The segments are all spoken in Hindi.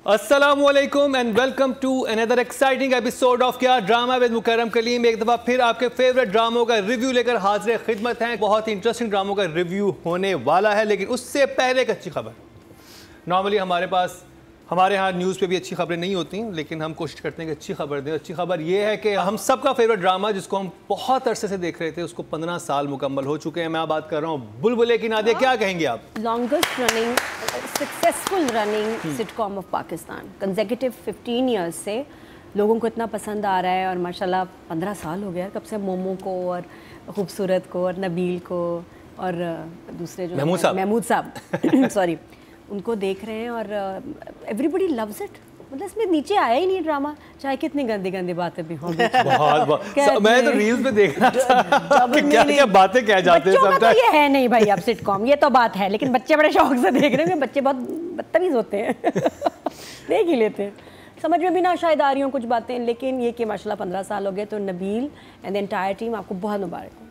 अस्सलामुअलैकुम and welcome to another exciting episode of Kya Drama with Mukarram Kaleem. एक दफ़ा फिर आपके फेवरेट ड्रामों का रिव्यू लेकर हाजिर खिदमत हैं। बहुत ही इंटरेस्टिंग ड्रामों का रिव्यू होने वाला है, लेकिन उससे पहले एक अच्छी खबर। नॉर्मली हमारे यहाँ न्यूज़ पे भी अच्छी खबरें नहीं होती, लेकिन हम कोशिश करते हैं कि अच्छी खबर दें। अच्छी खबर ये है कि हम सबका फेवरेट ड्रामा जिसको हम बहुत अरसे से देख रहे थे, उसको 15 साल मुकम्मल हो चुके हैं। मैं बात कर रहा हूँ बुलबुले की। नादिया, क्या कहेंगे आप? Longest running successful running sitcom of Pakistan. Consecutive 15 years से लोगों को इतना पसंद आ रहा है और माशाल्लाह 15 साल हो गया कब से मोमो को और खूबसूरत को और नबील को और दूसरे जो महमूद साहब सॉरी उनको देख रहे हैं और एवरीबडी लव्स इट। मतलब इसमें नीचे आया ही नहीं ड्रामा, चाहे कितनी गंदी गंदी बातें भी हों। मैं तो रील्स पे देख रहा था कि क्या बातें कह जाते हैं। तो ये है नहीं भाई अब सिटकॉम, ये तो बात है, लेकिन बच्चे बड़े शौक से देख रहे हैं। बच्चे बहुत बदतमीज होते हैं देख ही लेते हैं, समझ में भी ना शायद आ रही हों कुछ बातें, लेकिन ये कि माशाल्लाह 15 साल हो गए। तो Nabeel and the entire team, आपको बहुत मुबारक हो।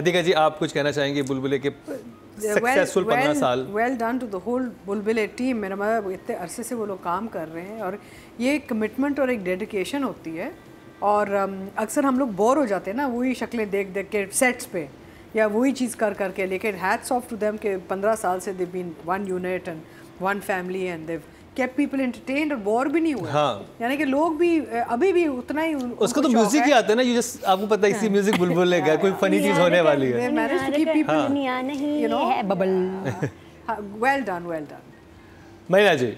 अतिका जी, आप कुछ कहना चाहेंगे बुलबुले के सक्सेसफुल 15 साल? Well done to the whole Bulbulay team. मेरा मतलब इतने अरसे से वो लोग काम कर रहे हैं और ये एक कमिटमेंट और एक डेडिकेशन होती है। और अक्सर हम लोग बोर हो जाते हैं ना वही शक्लें देख देख के सेट्स पे या वही चीज़ कर करके, लेकिन हैट्स ऑफ टू देम के 15 साल से they been one unit and one family and they kept people entertained और बोर भी नहीं हुए। हाँ। यानी कि लोग भी अभी भी उतना ही उसको तो म्यूजिक ही आता है ना, यू जस्ट आपको पता है इसी म्यूजिक बुलबुले का कोई फनी चीज होने वाली है। Manage to keep people you know bubble. Well done, well done. महिला जी,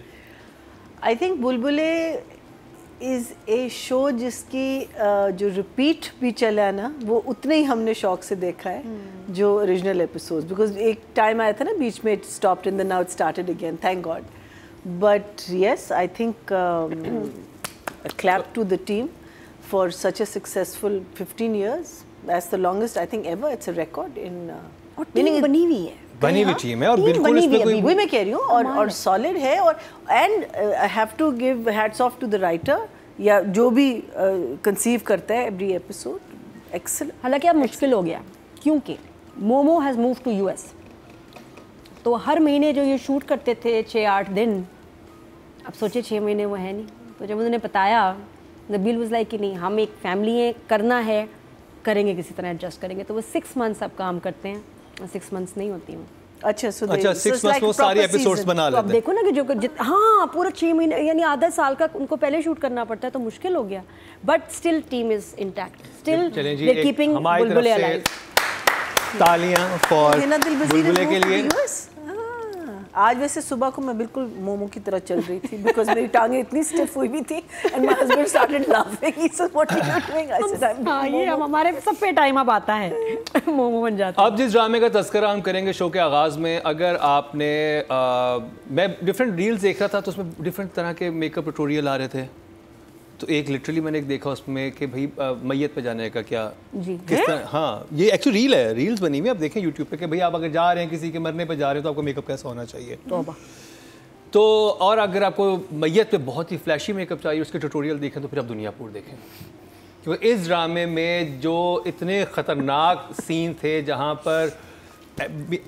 I think Bulbulay is a show जिसकी जो रिपीट भी चला है ना, वो उतने ही हमने शौक से देखा है जो ओरिजिनल एपिसोड्स। बिकॉज एक टाइम आया था ना बीच में, it stopped in the now it started again, thank God. But yes, I think a clap to the team for such a successful 15 years. That's the longest I think ever. It's a record in. और टीम बनी हुई है, बनी हुई टीम है और बिल्कुल इसमें कोई वही मैं कह रही हूँ और solid है। और and I have to give hats off to the writer या जो भी conceive करता है every episode. Excellent. हालांकि अब मुश्किल हो गया क्योंकि Momo has move to US। तो हर महीने जो ये शूट करते थे 6-8 दिन, अब सोचे 6 महीने वो है नहीं। तो जब उन्होंने बताया, नबील वाज लाइक कि नहीं, हम एक फैमिली है, करना है, करेंगे, किसी तरह एडजस्ट करेंगे। तो वो 6 मंथ्स अब काम करते हैं और 6 मंथ्स नहीं होती हूँ। अच्छा 6 मंथ्स में सारे एपिसोड्स बना लेते हैं। अब देखो ना कि जो हाँ पूरा 6 महीने यानी आधा साल का उनको पहले शूट करना पड़ता है, तो मुश्किल हो गया। But still team is intact, still they are keeping Bulbulay alive. तालियां फॉर बुलबुले के लिए। आज वैसे सुबह को मैं बिल्कुल मोमो की तरह चल रही थी बिकॉज मेरी टांगें इतनी स्टिफ हुई भी थी and my husband started laughing. He said what are you doing? I said I am. हां, ये हमारे सब पे टाइम अब आता है मोमो बन जाता है। अब जिस ड्रामे का तज़किरा हम करेंगे शो के आगाज़ में, अगर आपने मैं डिफरेंट रील्स देख रहा था तो उसमें डिफरेंट तरह के मेकअप ट्यूटोरियल आ रहे थे। तो एक लिटरली मैंने एक देखा उसमें कि भाई मैयत पे जाने का क्या जी किस तरह। हाँ, ये एक्चुअली रील है, रील्स बनी हुई है, आप देखें यूट्यूब पे कि भाई आप अगर जा रहे हैं किसी के मरने पे जा रहे हैं तो आपको मेकअप कैसा होना चाहिए। तो और अगर आपको मैयत पे बहुत ही फ्लैशी मेकअप चाहिए, उसके ट्यूटोरियल देखें तो फिर आप दुनियापुर देखें। क्योंकि इस ड्रामे में जो इतने ख़तरनाक सीन थे जहाँ पर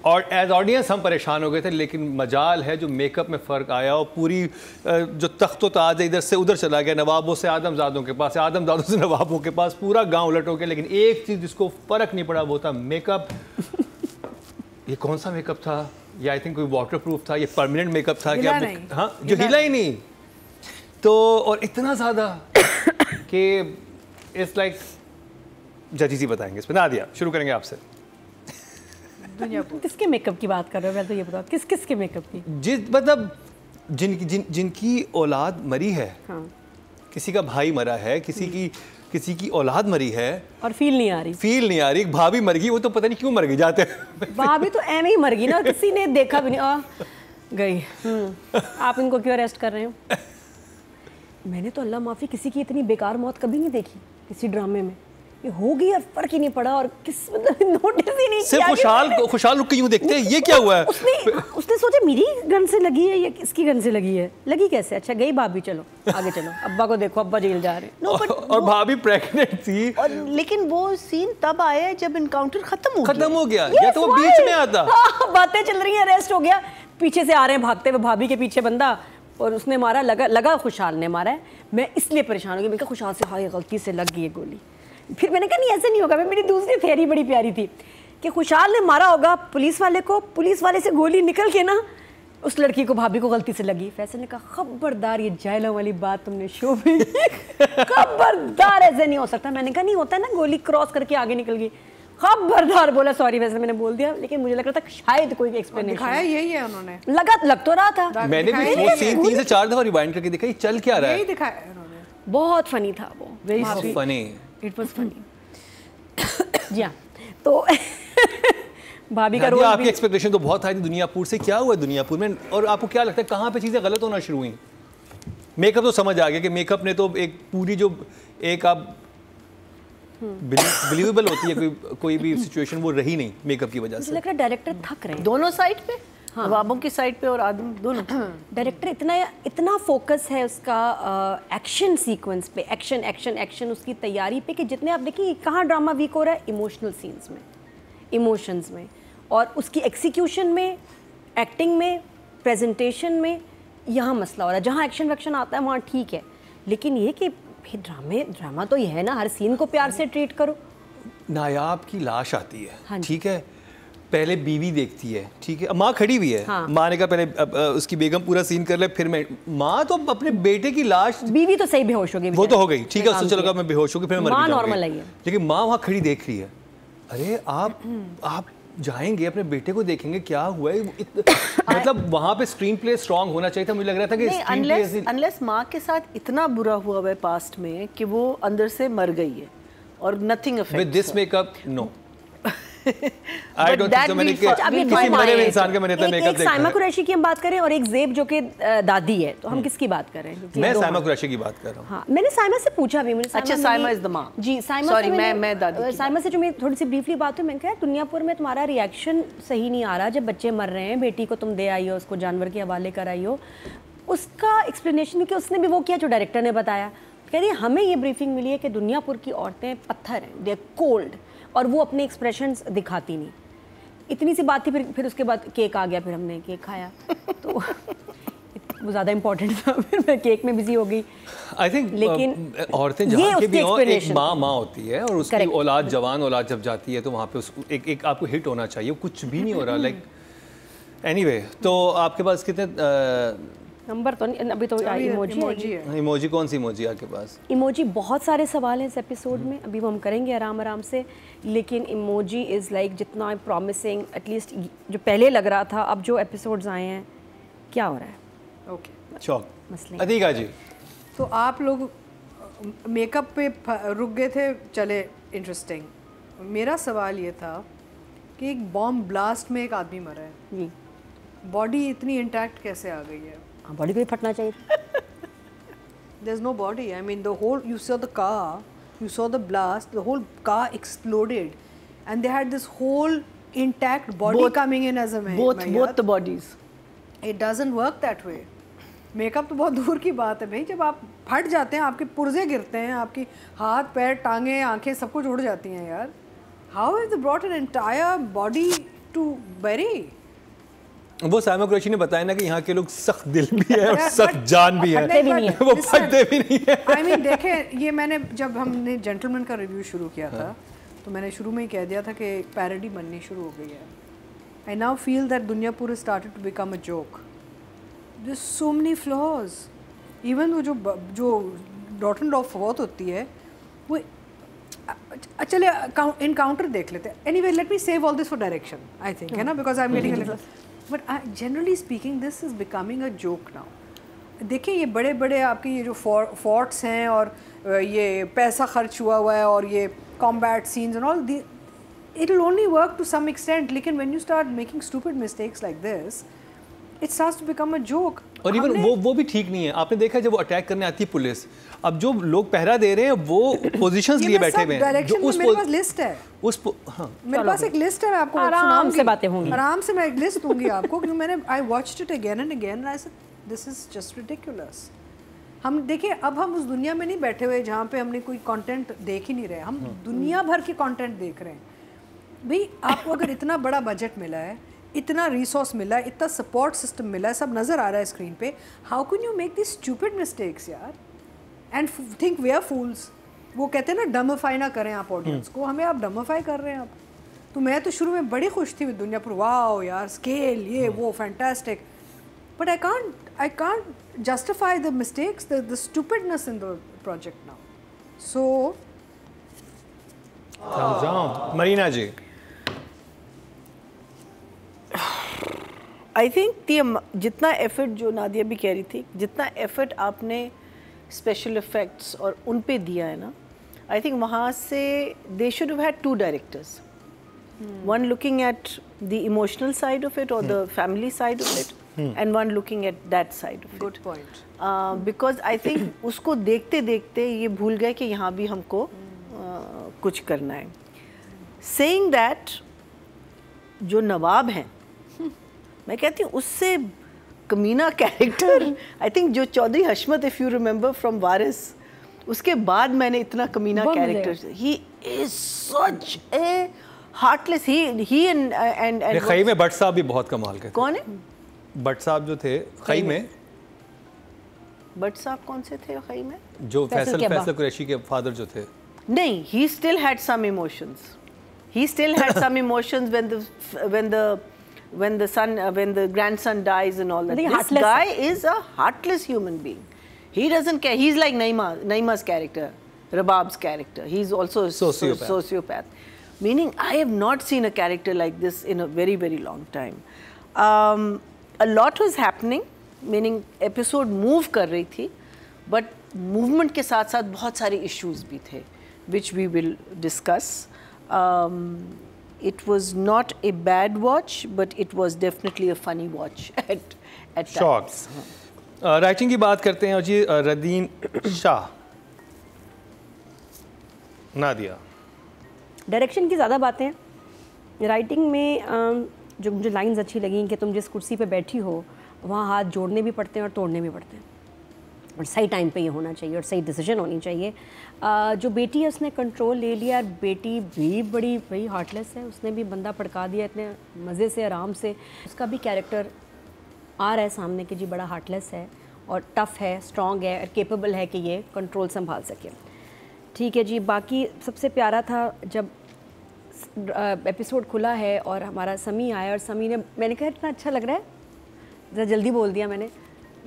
और एज ऑडियंस हम परेशान हो गए थे, लेकिन मजाल है जो मेकअप में फ़र्क आया और पूरी जो तख्त व ताज है इधर से उधर चला गया, नवाबों से आदमजादों के पास, आदमजादों से नवाबों के पास, पूरा गांव उलट हो गया। लेकिन एक चीज़ जिसको फ़र्क नहीं पड़ा वो था मेकअप। ये कौन सा मेकअप था? ये आई थिंक कोई वाटर प्रूफ था, ये परमानेंट मेकअप था क्या? हाँ, जो हिला ही नहीं। तो और इतना ज़्यादा कि इट्स लाइक जजीज ही बताएंगे इस पर। नादिया, शुरू करेंगे आपसे। किसके मेकअप की बात कर रहे हो? मैं तो ये बताओ किस के मेकअप की? जिस मतलब जिनकी औलाद मरी है। हाँ। किसी का भाई मरा है, किसी की औलाद मरी है और फील नहीं आ रही। भाभी मर गई, वो तो पता नहीं क्यों मर गई जाते हैं। भाभी तो ऐਵੇਂ ही मर गई ना, किसी ने देखा भी नहीं, गई। आप इनको क्यों अरेस्ट कर रहे हो? मैंने तो अल्लाह माफ़ी किसी की इतनी बेकार मौत कभी नहीं देखी किसी ड्रामे में। ये हो गई और फर्क ही नहीं पड़ा और किस मतलब नोटिस ही नहीं सिर्फ किया। खुशहाल रुक के यूं देखते हैं ये क्या हुआ है। उसने सोचा मेरी गन से लगी है या किसकी गन से लगी है, लगी कैसे? अच्छा गई भाभी, चलो आगे चलो, अब्बा को देखो, अब्बा जेल जा रहे हैं। और भाभी प्रेग्नेंट थी। और लेकिन वो सीन तब आया जब इनकाउंटर खत्म हो गया। या तो वो बीच में आता। बातें चल रही हैं, अरेस्ट हो गया, पीछे से आ रहे हैं भागते हुए, भाभी के पीछे बंदा, और उसने मारा, लगा खुशहाल ने मारा है, मैं इसलिए परेशान हो गई, मैं कहा खुशहाल से हाँ ये गलती से लग गई है गोली। फिर मैंने कहा नहीं ऐसे नहीं होगा, मेरी दूसरी थियरी बड़ी प्यारी थी कि खुशहाल ने मारा होगा पुलिस वाले को, पुलिस वाले से गोली निकल के ना उस लड़की को, भाभी को गलती से लगी। फैसल ने कहा खबरदार, ये जायलों वाली बात तुमने शो में खबरदार, ऐसे नहीं हो सकता। मैंने कहा नहीं होता ना, गोली क्रॉस करके आगे निकल गई। खबरदार बोला, सॉरी वैसे मैंने बोल दिया, लेकिन मुझे लग रहा था शायद कोई एक्सप्लेनेशन दिखाया यही है उन्होंने, लग तो रहा था। मैंने भी वो सीन 3 से 4 दफा रिवाइंड करके देखा, ये चल क्या रहा है। यही दिखाया उन्होंने, बहुत फनी था वो, very funny, it was funny. जी हाँ, तो भाभी का रोल आपकी एक्सपेक्टेशन तो बहुत हाई थी दुनियापुर से, क्या हुआ दुनियापुर में, और आपको क्या लगता है कहाँ पे चीज़ें गलत होना शुरू हुई? मेकअप तो समझ आ गया कि मेकअप ने तो एक पूरी जो एक आप बिलीवेबल होती है कोई भी सिचुएशन, वो रही नहीं मेकअप की वजह से। लग रहा है डायरेक्टर थक रहे हैं दोनों साइड पे, नवाबों की साइड पे और आदम दोनों। डायरेक्टर इतना फोकस है उसका एक्शन सीक्वेंस पे, एक्शन एक्शन एक्शन, उसकी तैयारी पे, कि जितने आप देखिए कहाँ ड्रामा वीक हो रहा है, इमोशनल सीन्स में, इमोशंस में, और उसकी एग्जीक्यूशन में, एक्टिंग में, प्रेजेंटेशन में, यहाँ मसला हो रहा है। जहाँ एक्शन वैक्शन आता है वहाँ ठीक है, लेकिन ये कि भाई ड्रामा तो ये है ना, हर सीन को प्यार से ट्रीट करो। नायाब की लाश आती है, हाँ ठीक है, पहले बीवी देखती है, ठीक है, माँ खड़ी हुई है, हाँ। माँ ने कहा पहले उसकी बेगम पूरा सीन कर ले, फिर मैं, माँ तो अपने बेटे की लाश, बीवी तो सही बेहोश हो गई, वो तो हो गई, ठीक है, उसने चलो मैं बेहोश हो गई, फिर मैं मर माँ भी नॉर्मल जाऊंगी, आई है, लेकिन माँ वहाँ खड़ी देख रही है। अरे आप जाएंगे अपने बेटे को देखेंगे क्या हुआ है, मतलब वहाँ पे स्क्रीन प्ले स्ट्रांग होना चाहिए था। मुझे लग रहा था कि अनलेस माँ के साथ इतना बुरा हुआ है पास्ट में कि वो अंदर से मर गई है और nothing affects with this makeup, no I don't think so. मैंने किसी मरे हुए इंसान का मैंने इतना मेकअप देखा है। साइमा कुरैशी की हम बात करें और एक ज़ेब जो कि दादी है, तो हम किसकी बात कर रहे हैं? मैं साइमा कुरैशी की बात कर रहा हूँ। हाँ, मैंने साइमा से पूछा भी, मुझे अच्छा, साइमा इज द माँ। जी, साइमा, सॉरी, मैं दादी। साइमा से जो मेरी थोड़ी सी ब्रीफली बात हुई, मैंने कहा दुनियापुर में तुम्हारा रिएक्शन सही नहीं आ रहा, जब बच्चे मर रहे हैं, बेटी को तुम दे आई हो, उसको जानवर के हवाले कर आई हो, उसका एक्सप्लेनेशन कि उसने भी वो किया जो डायरेक्टर ने बताया। कह रही हमें ये ब्रीफिंग मिली है कि दुनियापुर की औरतें पत्थर हैं, दे आर कोल्ड, और वो अपने एक्सप्रेशंस दिखाती नहीं। इतनी सी बात थी, फिर उसके बाद केक आ गया, फिर हमने केक खाया, तो वो ज़्यादा इम्पोर्टेंट था, फिर मैं केक में बिजी हो गई। आई थिंक लेकिन औरतें जहाँ के भी हों, एक माँ होती है, और उसकी औलाद, जवान औलाद जब जाती है तो वहाँ पे एक आपको हिट होना चाहिए, कुछ भी नहीं हो रहा, लाइक एनीवे। तो आपके पास कितने नंबर तो नहीं, अभी तो इमोजी है। इमोजी कौन सी इमोजी आपके पास? इमोजी बहुत सारे सवाल हैं इस एपिसोड में, अभी वो हम करेंगे आराम से, लेकिन इमोजी इज़ लाइक जितना प्रॉमिसिंग, एटलीस्ट जो पहले लग रहा था, अब जो एपिसोड्स आए हैं, क्या हो रहा है? ओके, चौक मसले। अतीका जी, तो आप लोग मेकअप पे रुक गए थे, चले इंटरेस्टिंग। मेरा सवाल ये था कि एक बॉम्ब ब्लास्ट में एक आदमी मरा है जी, बॉडी इतनी इंटैक्ट कैसे आ गई है? बॉडी को ही फटना चाहिए। There's no body. I mean, the whole, you saw the car, you saw the blast, the whole car exploded, and they had this whole intact body coming in as a man. Both the bodies. It doesn't work that way. Makeup तो बहुत दूर की बात है भाई, जब आप फट जाते हैं, आपके पुर्जे गिरते हैं, आपकी हाथ पैर टांगे आंखें सब कुछ उड़ जाती हैं यार। How have they brought an entire body to bury? वो साइमा कुरैशी ने बताया ना कि यहाँ के लोग सख्त दिल भी है और सख्त जान भी है, वो फटते भी नहीं है। I mean, देखें, ये मैंने जब हमने जेंटलमैन का रिव्यू शुरू किया था, तो मैंने शुरू में ही कह दिया था कि पैरोडी बननी शुरू हो गई है। I now feel that Duniyapur has started to become a joke. There's so many flaws. Even वो जो डॉट एंड डॉफ बहुत होती है, वो चले इनकाउंटर देख लेते हैं। Anyway, let me save all this for direction, I think, है ना, because I'm getting a little. But generally speaking, this is becoming a joke now. देखिए, ये बड़े बड़े आपके ये जो फोर्ट्स हैं और ये पैसा खर्च हुआ है और ये combat scenes and all, it will only work to some extent. लेकिन when you start making stupid mistakes like this, it starts to become a joke. और इवन वो भी ठीक नहीं है। आपने देखा जब वो अटैक करने आती है पुलिस, अब जो लोग पहरा दे रहे हैं वो पोजीशंस लिए बैठे हुए हैं, जो उस मेरे पास लिस्ट है, हाँ, मेरे पास एक लिस्ट है, आपको आराम से बातें होंगी, आराम से मैं एक लिस्ट दूंगी आपको, क्योंकि मैंने I watched it again and again and I said this is just ridiculous. हम देखिए, अब हम उस दुनिया में नहीं बैठे हुए जहाँ पे हमने कोई कंटेंट देख ही नहीं रहे, हम दुनिया भर के कंटेंट देख रहे हैं। भाई, आपको अगर इतना बड़ा बजट मिला है, इतना रिसोर्स मिला है, इतना सपोर्ट सिस्टम मिला है, सब नज़र आ रहा है स्क्रीन पे. How can you make this stupid mistakes यार and think we are fools. वो कहते हैं ना डमफाई ना करें आप ऑडियंस को, हमें आप डमफाई कर रहे हैं आप. तो मैं तो शुरू में बड़ी खुश थी विद दुनिया पर, वाओ यार स्केल ये वो fantastic, but I can't justify the mistakes, the stupidness in the project now. So Marina ji, I think जितना एफर्ट, जो नादिया भी कह रही थी, जितना एफर्ट आपने स्पेशल इफेक्ट्स और उन पे दिया है ना, आई थिंक वहाँ से they should have had 2 directors, one looking at the emotional side of it or the family side of it, and one looking at that side of Good it. point. Because I think उसको देखते देखते ये भूल गए कि यहाँ भी हमको कुछ करना है. Saying that, जो नवाब हैं, मैं कहती हूँ उससे कमीना कैरेक्टर, आई थिंक जो Chaudhry Hashmat, if you remember from Waris, उसके बाद मैंने इतना कमीना character, he is such a heartless. He and खई में भट्ट साहब भी बहुत कमाल के थे. कौन है भट्ट साहब जो थे खई में? भट्ट साहब कौन से थे खई में? जो फैसल कुरैशी के फादर जो थे. नहीं, he still had some emotions. He still had some emotions when the grandson dies and all that. This guy is a heartless human being. He doesn't care. He's like Naima's character, Rabab's character. He's also a sociopath. Meaning, I have not seen a character like this in a very, very long time. A lot was happening, meaning episode move कर रही थी, but movement के साथ साथ बहुत सारे issues भी थे, which we will discuss. It was not a bad watch, but it was definitely a funny watch at times. Shocks. Writing की बात करते हैं और जी रदीन शाह. नादिया, डायरेक्शन की ज़्यादा बातें. राइटिंग में जो मुझे लाइंस अच्छी लगी कि तुम जिस कुर्सी पे बैठी हो वहाँ हाथ जोड़ने भी पड़ते हैं और तोड़ने भी पड़ते हैं, और सही टाइम पे ये होना चाहिए और सही डिसीजन होनी चाहिए. जो बेटी है उसने कंट्रोल ले लिया. बेटी भी बड़ी हार्टलेस है, उसने भी बंदा पड़का दिया इतने मज़े से, आराम से. उसका भी कैरेक्टर आ रहा है सामने कि जी बड़ा हार्टलेस है और टफ़ है, स्ट्रॉन्ग है और केपेबल है कि ये कंट्रोल संभाल सके. ठीक है जी. बाकी सबसे प्यारा था जब एपिसोड खुला है और हमारा समी आया और समी ने, मैंने कहा इतना अच्छा लग रहा है, ज़रा जल्दी बोल दिया मैंने,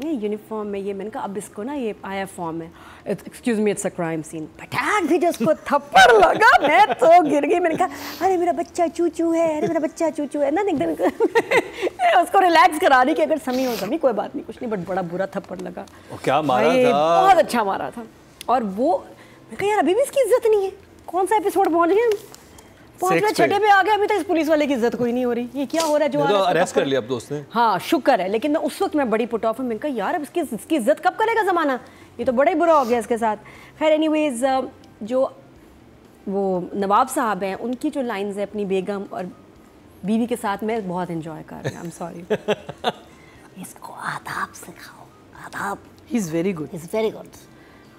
ये यूनिफॉर्म में ये, मैंने कहा अब इसको ना ये आया फॉर्म में, excuse me it's a crime scene. पटाख भी जब उसको थप्पड़ लगा मैं तो गिर गई. मैंने कहा अरे मेरा बच्चा चूचू है, अरे मेरा बच्चा चूचू है ना, एकदम उसको रिलैक्स करा रही कि अगर समी हो समी कोई बात नहीं, कुछ नहीं, बट बड़ा बुरा थप्पड़ लगा. क्या मारा था, बहुत अच्छा मारा था. और वो मैं कहा यार अभी भी इसकी इज्जत नहीं है. कौन सा एपिसोड पहुँच गए, 6 पे आ गया, अभी तक इस पुलिस वाले की इज्जत कोई नहीं हो रही. ये क्या हो रहा है जो अरेस्ट कर लिया अब दोस्त ने. हाँ शुक्र है, लेकिन उस वक्त मैं बड़ी पुट ऑफ हूँ. मैंने कहा यार अब इसकी इज्जत कब करेगा ज़माना, ये तो बड़ा ही बुरा हो गया इसके साथ. खैर एनीवेज, जो वो नवाब साहब हैं उनकी जो लाइंस है अपनी बेगम और बीवी के साथ मैं बहुत इन्जॉय कर रही हूँ. I am sorry. इसको आदाब सिखाओ, आदाब. He is very good, is very good.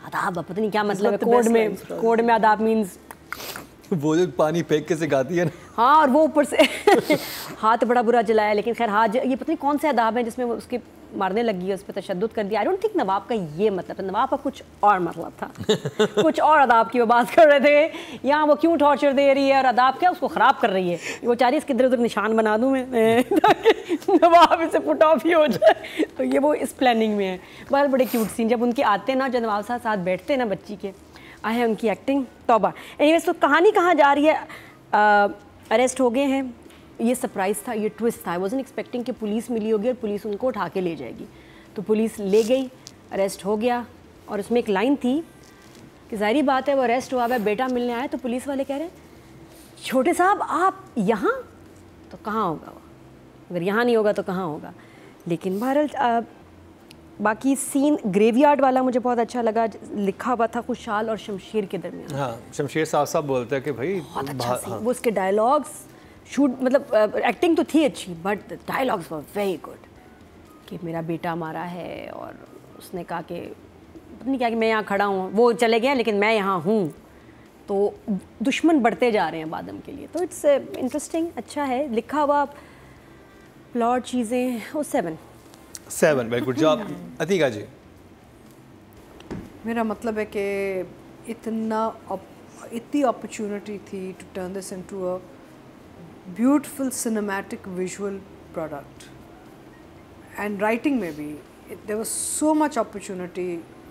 आदाब पता नहीं क्या मतलब है, कोड में आदाब मीन्स वो जो पानी फेंक के सिखाती है ना. हाँ, और वो ऊपर से हाथ बड़ा बुरा जलाया. लेकिन खैर हाथ ये पता नहीं कौन से अदाब है जिसमें वो उसके मारने लगी है, उस पर तशद्दुद कर दिया. आई डोंट थिंक नवाब का ये मतलब है, नवाब का कुछ और मतलब था. कुछ और अदाब की वो बात कर रहे थे. यहाँ वो क्यों टॉर्चर दे रही है और अदाब क्या उसको ख़राब कर रही है. वो चाह रही है इसके इधर उधर निशान बना दूँ मैं ताकि नवाब इसे पुट ऑफ ही हो जाए. तो ये वो इस प्लानिंग में है. बहुत बड़े क्यूट सीन जब उनके आते हैं ना, जब नवाब साहब साथ बैठते हैं ना बच्ची के, आहे उनकी एक्टिंग तौबा. एनीवेज, तो कहानी कहाँ जा रही है. अरेस्ट हो गए हैं, ये सरप्राइज़ था, ये ट्विस्ट था. आई वाज़न्ट एक्सपेक्टिंग कि पुलिस मिली होगी और पुलिस उनको उठा के ले जाएगी. तो पुलिस ले गई, अरेस्ट हो गया. और उसमें एक लाइन थी कि ज़ाहिरी बात है वो अरेस्ट हुआ है, बेटा मिलने आया, तो पुलिस वाले कह रहे हैं छोटे साहब आप यहाँ, तो कहाँ होगा वो, अगर यहाँ नहीं होगा तो कहाँ होगा. लेकिन बहरहाल बाकी सीन ग्रेवयार्ड वाला मुझे बहुत अच्छा लगा. लिखा हुआ था खुशहाल और शमशेर के दरमियान. हाँ, शमशेर साहब बोलते हैं कि भाई बहुत अच्छा सीन. वो उसके डायलॉग्स शूट, मतलब एक्टिंग तो थी अच्छी, but dialogues were very good. कि मेरा बेटा मारा है और उसने कहा कि पता नहीं क्या कि मैं यहाँ खड़ा हूँ, वो चले गए लेकिन मैं यहाँ हूँ. तो दुश्मन बढ़ते जा रहे हैं बादम के लिए. तो इट्स इंटरेस्टिंग, अच्छा है लिखा हुआ. प्लॉट चीज़ें वो 7 very good job. Atiqa ji. मेरा मतलब है कि इतनी अपॉर्चुनिटी थी to turn this into a beautiful cinematic visual product and writing में भी there was so much opportunity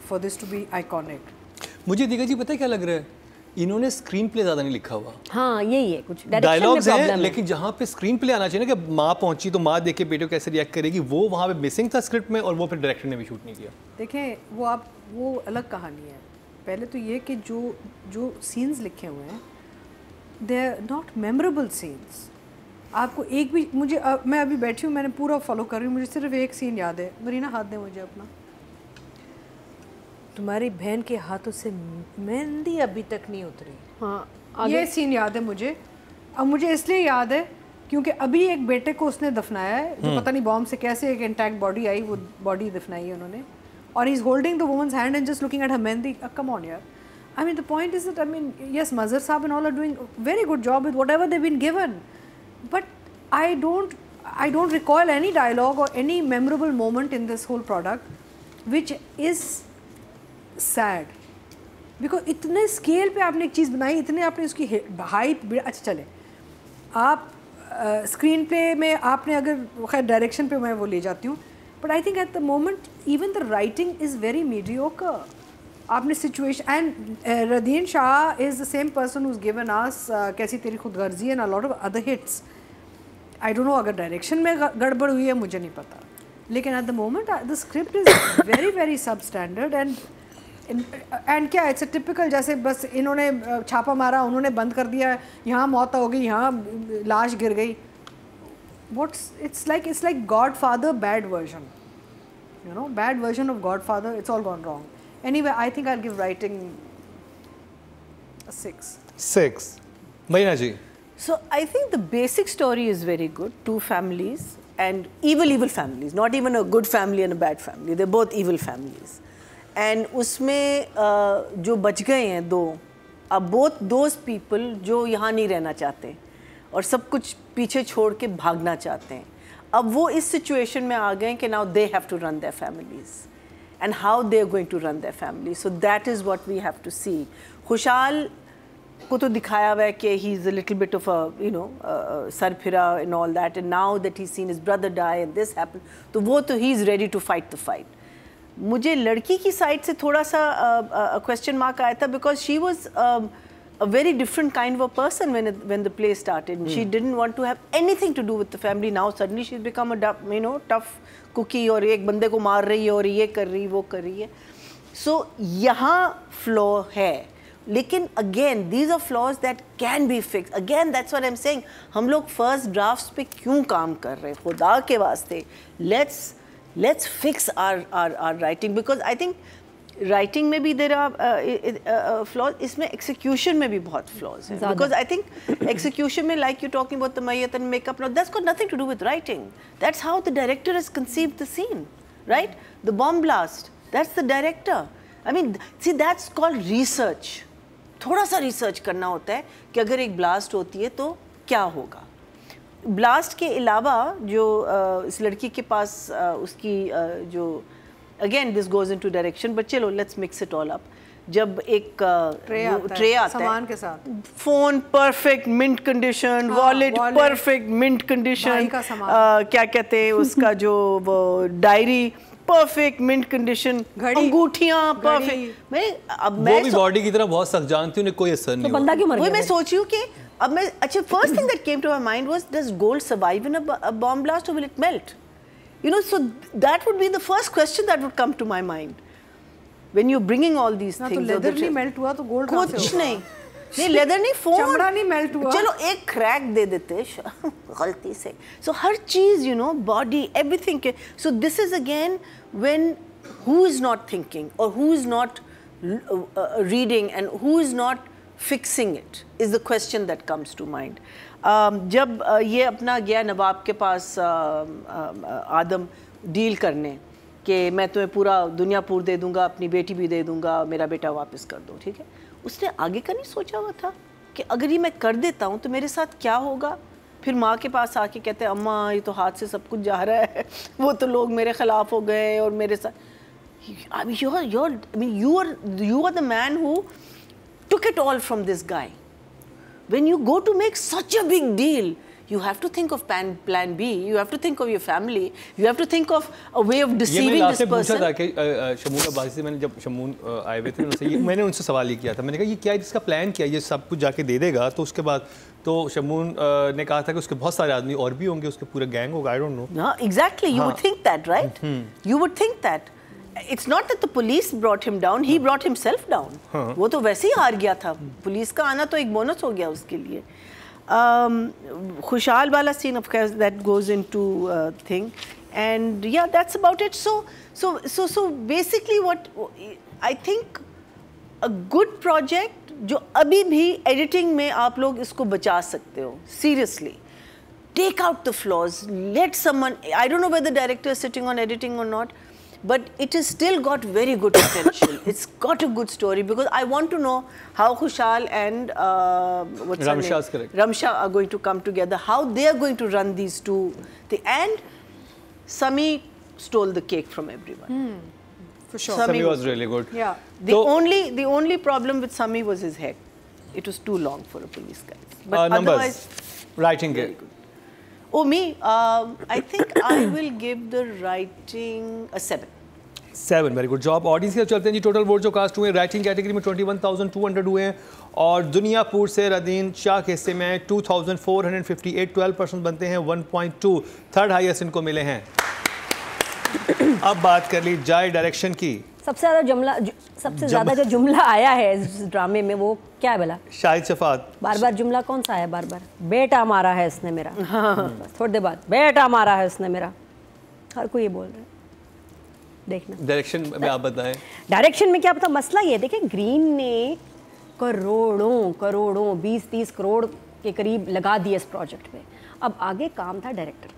for this to be iconic. मुझे अतीका जी पता है क्या लग रहा है, इन्होंने स्क्रीन प्ले ज़्यादा नहीं लिखा हुआ। हाँ यही है, कुछ डायलॉग्स हैं लेकिन जहाँ पे स्क्रीन प्ले आना चाहिए ना कि माँ पहुंची तो माँ देख के बेटे को कैसे रिएक्ट करेगी, वो वहाँ पे मिसिंग था स्क्रिप्ट में, और वो फिर डायरेक्टर ने भी शूट नहीं किया। देखें वो अलग कहानी है। पहले तो ये कि जो सीन्स लिखे हुए हैं they are not memorable scenes. आपको एक भी मैं अभी बैठी हूँ, मैंने पूरा फॉलो कर रही हूँ, मुझे सिर्फ एक सीन याद है। मरीना हाथ दे मुझे अपना। तुम्हारी बहन के हाथों से मेहंदी अभी तक नहीं उतरी। हाँ ये सीन याद है मुझे। अब मुझे इसलिए याद है क्योंकि अभी एक बेटे को उसने दफनाया है, जो पता नहीं बॉम्ब से कैसे एक इंटैक्ट बॉडी आई, वो बॉडी दफनाई है उन्होंने, और he is holding the woman's hand and just looking at her mehndi. Come on यार, I mean the point is that I mean yes, Mazhar Saab and all are doing a very good job with whatever they've been given, but I don't recall any dialogue or any memorable moment in this whole product, which is sad because इतने स्केल पे आपने एक चीज़ बनाई, इतने आपने उसकी हाइप। अच्छा चले आप स्क्रीन प्ले में आपने अगर खैर डायरेक्शन पे मैं वो ले जाती हूँ, but I think at the moment even the writing is very mediocre. आपने situation and Radain Shah is the same person who's given us Kaisi Teri Khudgarzi and a lot of other hits. I don't know अगर डायरेक्शन में गड़बड़ हुई है मुझे नहीं पता, लेकिन at the moment the script is very very substandard and क्या इट्स अ टिपिकल, जैसे बस इन्होंने छापा मारा, उन्होंने बंद कर दिया, यहाँ मौत हो गई, यहाँ लाश गिर गई। it's like Godfather bad version, you know, bad version of Godfather. It's all gone wrong. Anyway, I think I'll give writing a 6. Marina ji. So I think the basic story is very good. 2 families and evil families, not even a good family and a bad family. They're both evil families. And उसमें जो बच गए हैं 2, अब both those people जो यहाँ नहीं रहना चाहते और सब कुछ पीछे छोड़ के भागना चाहते हैं, अब वो इस सिचुएशन में आ गए कि now they have to run their families and how they are going to run their families. So that is what we have to see. खुशहाल को तो दिखाया हुआ है कि he is a little bit of a Sarfira and all that, and now that he's seen his brother die and this happened, तो वो तो he is ready to fight the fight. मुझे लड़की की साइड से थोड़ा सा क्वेश्चन मार्क आया था because she was a very different kind of a person when the play started. She didn't want to have anything to do with the family. Now suddenly she's become a tough cookie और एक बंदे को मार रही है और ये कर रही वो कर रही है. So यहाँ flaw है, लेकिन again these are flaws that can be fixed. Again that's what I'm saying. हम लोग first drafts पे क्यों काम कर रहे हैं? खुदा के वास्ते let's fix our writing, because I think writing में भी there are flaws. इसमें execution में भी बहुत flaws हैं, because I think execution में like you're talking about the mayat and makeup, now that's got nothing to do with writing. That's how the director has conceived the scene, right? The bomb blast, that's the director. I mean, see, that's called research. थोड़ा सा research करना होता है कि अगर एक blast होती है तो क्या होगा. ब्लास्ट के अलावा जो इस लड़की के पास उसकी जो again this goes into direction, but चलो let's mix it all up. जब एक ट्रे आता सामान के साथ, phone perfect mint condition, wallet perfect mint condition, क्या कहते हैं उसका जो वो डायरी परफेक्ट मिंट कंडीशन, अंगूठियां परफेक्ट. वो भी बॉडी की तरह बहुत सख्त जानती हूँ, कोई असर नहीं. तो बंदा क्यों मर गया? मैं सोच रही हूँ कि अब मैं अच्छा first thing that came to my mind was, does gold survive in a bomb blast or will it melt? You know, so that would be the first question that would come to my mind when you're bringing all these things. तो लेदर नहीं मेल्ट हुआ तो गोल्ड कहाँ से होगा? कुछ नहीं लेदर नहीं, फोन चमड़ा नहीं मेल्ट हुआ. चलो एक क्रैक दे देते गलती से. So हर चीज, you know, body, everything. So this is again when who is not thinking or who is not reading and who is not fixing it is the question that comes to mind. जब ये अपना गया नवाब के पास आदम डील करने कि मैं तुम्हें पूरा दुनियापुर दे दूंगा, अपनी बेटी भी दे दूंगा, मेरा बेटा वापस कर दो, ठीक है. उसने आगे का नहीं सोचा हुआ था कि अगर ये मैं कर देता हूँ तो मेरे साथ क्या होगा. फिर माँ के पास आके कहते हैं अम्मा ये तो हाथ से सब कुछ जा रहा है, वो तो लोग मेरे खिलाफ हो गए और मेरे साथ। I mean, you are the man who took it all from this guy. When you go to make such a big deal, you have to think of plan B. You have to think of your family. You have to think of a way of deceiving this person. पूछा था कि शमून अब्बासी से मैंने जब शमून आए हुए थे उनसे, मैंने उनसे सवाल ये किया था, मैंने कहा ये क्या है इसका प्लान क्या है, ये सब कुछ जाके दे देगा तो उसके बाद तो शमून ने कहा था कि उसके बहुत सारे आदमी और भी होंगे, उसके पूरे गैंग होगा, आई don't no. No, exactly. You would think that, right? You would think that. It's not that the police brought him down, he brought himself down. वो तो वैसे ही हार गया था, पुलिस का आना तो एक बोनस हो गया उसके लिए। खुशहाल वाला scene, of course, that goes into thing, and yeah, that's about it. So basically, what I think a good project जो अभी भी editing में आप लोग इसको बचा सकते हो, seriously. Take out the flaws. Let someone. I don't know whether the director is sitting on editing or not. But it has still got very good potential. It's got a good story because I want to know how Khushal and Ramsha are going to come together, how they are going to run these two. And Sami stole the cake from everyone. For sure. Sami was really good. Yeah. The only problem with Sami was his head. It was too long for a police guy. But numbers, writing very good. Oh, me? I think I will give the writing a 7. 7, very good job. Audience के चलते हैं जी, टोटल वोट जो कास्ट हुए राइटिंग कैटेगरी में 21,200 हुए हैं और दुनियापुर से रदीन शाह के हिस्से में 2,458, 12% बनते हैं 1.2, थर्ड हाईएस्ट इनको मिले हैं। अब बात कर ली जाए डायरेक्शन की। सबसे ज़्यादा जो जुमला आया है इस ड्रामे में वो क्या है भला? शाहिद शफात। बार जुमला कौन सा आया बार? बेटा मारा है इसने मेरा। थोड़ी देर बाद बेटा मारा है इसने मेरा, हर कोई ये बोल रहा है। देखना डायरेक्शन में आप बताएं। डायरेक्शन में क्या पता, मसला ये देखिए ग्रीन ने करोड़ों 20-30 करोड़ के करीब लगा दिए इस प्रोजेक्ट पे। अब आगे काम था डायरेक्टर